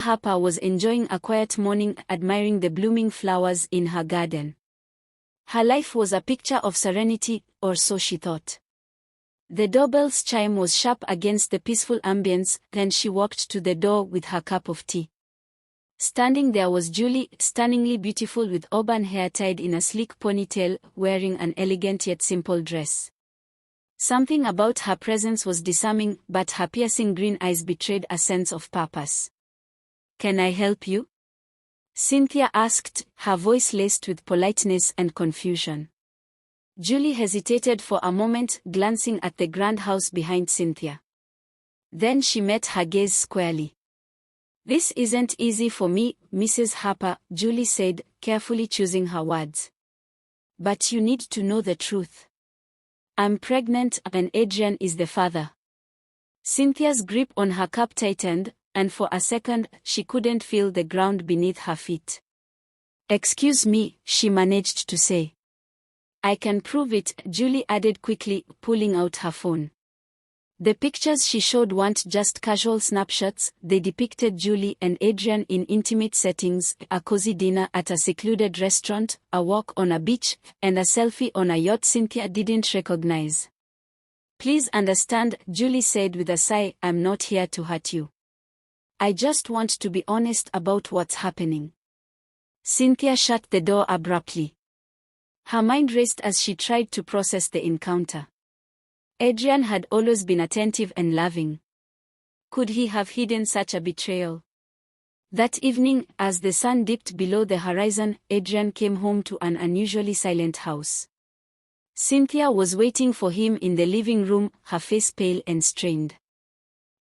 Harper was enjoying a quiet morning, admiring the blooming flowers in her garden. Her life was a picture of serenity, or so she thought. The doorbell's chime was sharp against the peaceful ambience, then she walked to the door with her cup of tea. Standing there was Julie, stunningly beautiful with auburn hair tied in a sleek ponytail, wearing an elegant yet simple dress. Something about her presence was disarming, but her piercing green eyes betrayed a sense of purpose. "Can I help you?" Cynthia asked, her voice laced with politeness and confusion. Julie hesitated for a moment, glancing at the grand house behind Cynthia. Then she met her gaze squarely. "This isn't easy for me, Mrs. Harper," Julie said, carefully choosing her words. "But you need to know the truth. I'm pregnant and Adrian is the father." Cynthia's grip on her cup tightened, and for a second, she couldn't feel the ground beneath her feet. "Excuse me," she managed to say. "I can prove it," Julie added quickly, pulling out her phone. The pictures she showed weren't just casual snapshots, they depicted Julie and Adrian in intimate settings, a cozy dinner at a secluded restaurant, a walk on a beach, and a selfie on a yacht Cynthia didn't recognize. "Please understand," Julie said with a sigh, "I'm not here to hurt you. I just want to be honest about what's happening." Cynthia shut the door abruptly. Her mind raced as she tried to process the encounter. Adrian had always been attentive and loving. Could he have hidden such a betrayal? That evening, as the sun dipped below the horizon, Adrian came home to an unusually silent house. Cynthia was waiting for him in the living room, her face pale and strained.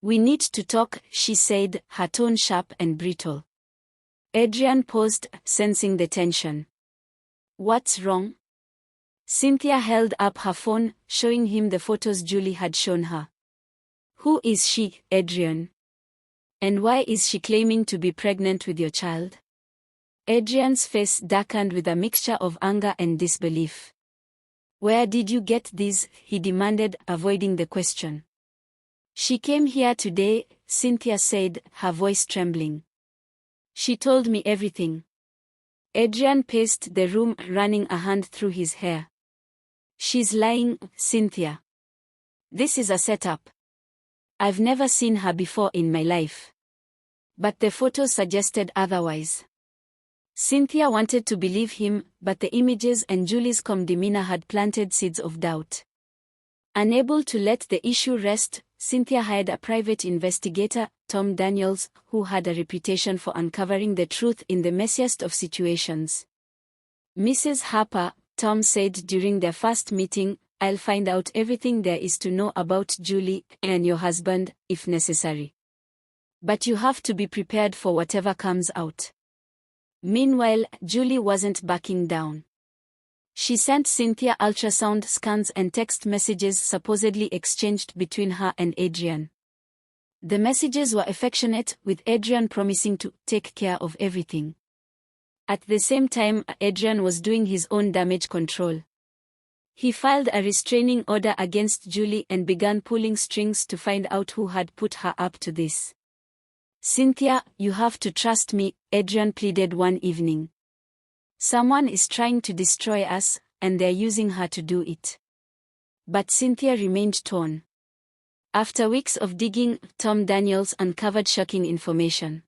"We need to talk," she said, her tone sharp and brittle. Adrian paused, sensing the tension. "What's wrong?" Cynthia held up her phone, showing him the photos Julie had shown her. "Who is she, Adrian? And why is she claiming to be pregnant with your child?" Adrian's face darkened with a mixture of anger and disbelief. "Where did you get these?" he demanded, avoiding the question. "She came here today," Cynthia said, her voice trembling. "She told me everything." Adrian paced the room, running a hand through his hair. "She's lying, Cynthia. This is a setup. I've never seen her before in my life." But the photos suggested otherwise. Cynthia wanted to believe him, but the images and Julie's calm demeanor had planted seeds of doubt. Unable to let the issue rest, Cynthia hired a private investigator, Tom Daniels, who had a reputation for uncovering the truth in the messiest of situations. "Mrs. Harper," Tom said during their first meeting, "I'll find out everything there is to know about Julie and your husband, if necessary. But you have to be prepared for whatever comes out." Meanwhile, Julie wasn't backing down. She sent Cynthia ultrasound scans and text messages supposedly exchanged between her and Adrian. The messages were affectionate, with Adrian promising to take care of everything. At the same time, Adrian was doing his own damage control. He filed a restraining order against Julie and began pulling strings to find out who had put her up to this. "Cynthia, you have to trust me," Adrian pleaded one evening. "Someone is trying to destroy us, and they're using her to do it." But Cynthia remained torn. After weeks of digging, Tom Daniels uncovered shocking information.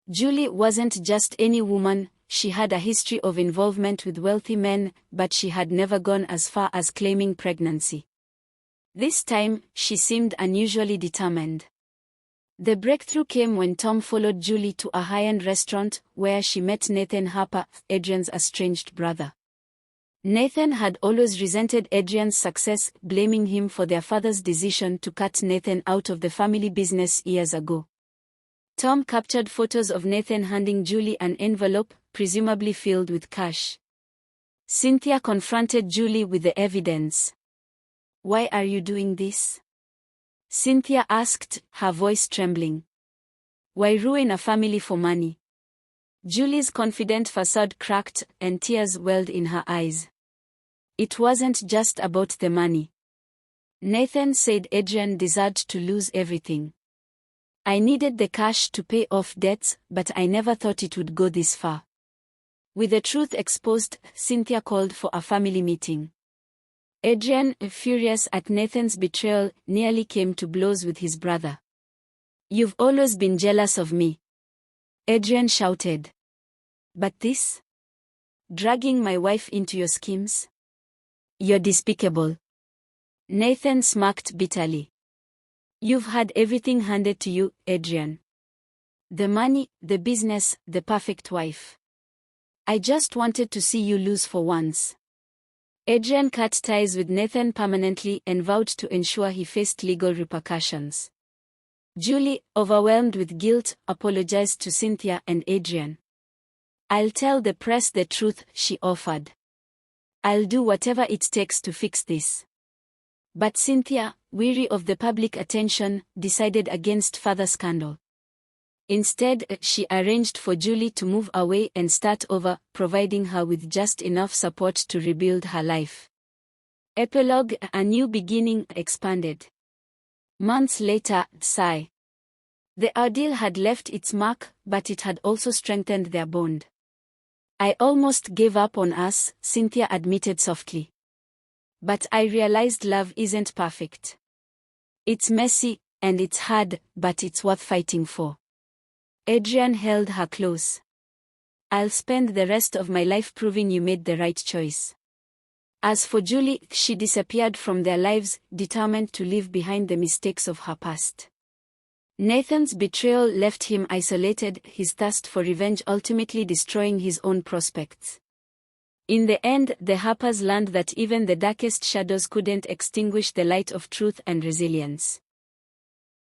Julie wasn't just any woman, she had a history of involvement with wealthy men, but she had never gone as far as claiming pregnancy. This time, she seemed unusually determined. The breakthrough came when Tom followed Julie to a high-end restaurant, where she met Nathan Harper, Adrian's estranged brother. Nathan had always resented Adrian's success, blaming him for their father's decision to cut Nathan out of the family business years ago. Tom captured photos of Nathan handing Julie an envelope, presumably filled with cash. Cynthia confronted Julie with the evidence. "Why are you doing this?" Cynthia asked, her voice trembling. "Why ruin a family for money?" Julie's confident facade cracked, and tears welled in her eyes. "It wasn't just about the money. Nathan said Adrian deserved to lose everything. I needed the cash to pay off debts, but I never thought it would go this far. With the truth exposed, Cynthia called for a family meeting. Adrian, furious at Nathan's betrayal, nearly came to blows with his brother. "You've always been jealous of me," Adrian shouted. "But this? Dragging my wife into your schemes? You're despicable." Nathan smirked bitterly. "You've had everything handed to you, Adrian. The money, the business, the perfect wife. I just wanted to see you lose for once." Adrian cut ties with Nathan permanently and vowed to ensure he faced legal repercussions. Julie, overwhelmed with guilt, apologized to Cynthia and Adrian. "I'll tell the press the truth," she offered. "I'll do whatever it takes to fix this." But Cynthia, weary of the public attention, decided against further scandal. Instead, she arranged for Julie to move away and start over, providing her with just enough support to rebuild her life. Epilogue: A new beginning expanded. Months later, sigh. The ordeal had left its mark, but it had also strengthened their bond. "I almost gave up on us," Cynthia admitted softly. "But I realized love isn't perfect. It's messy, and it's hard, but it's worth fighting for." Adrian held her close. "I'll spend the rest of my life proving you made the right choice." As for Julie, she disappeared from their lives, determined to leave behind the mistakes of her past. Nathan's betrayal left him isolated, his thirst for revenge ultimately destroying his own prospects. In the end, the Harpers learned that even the darkest shadows couldn't extinguish the light of truth and resilience.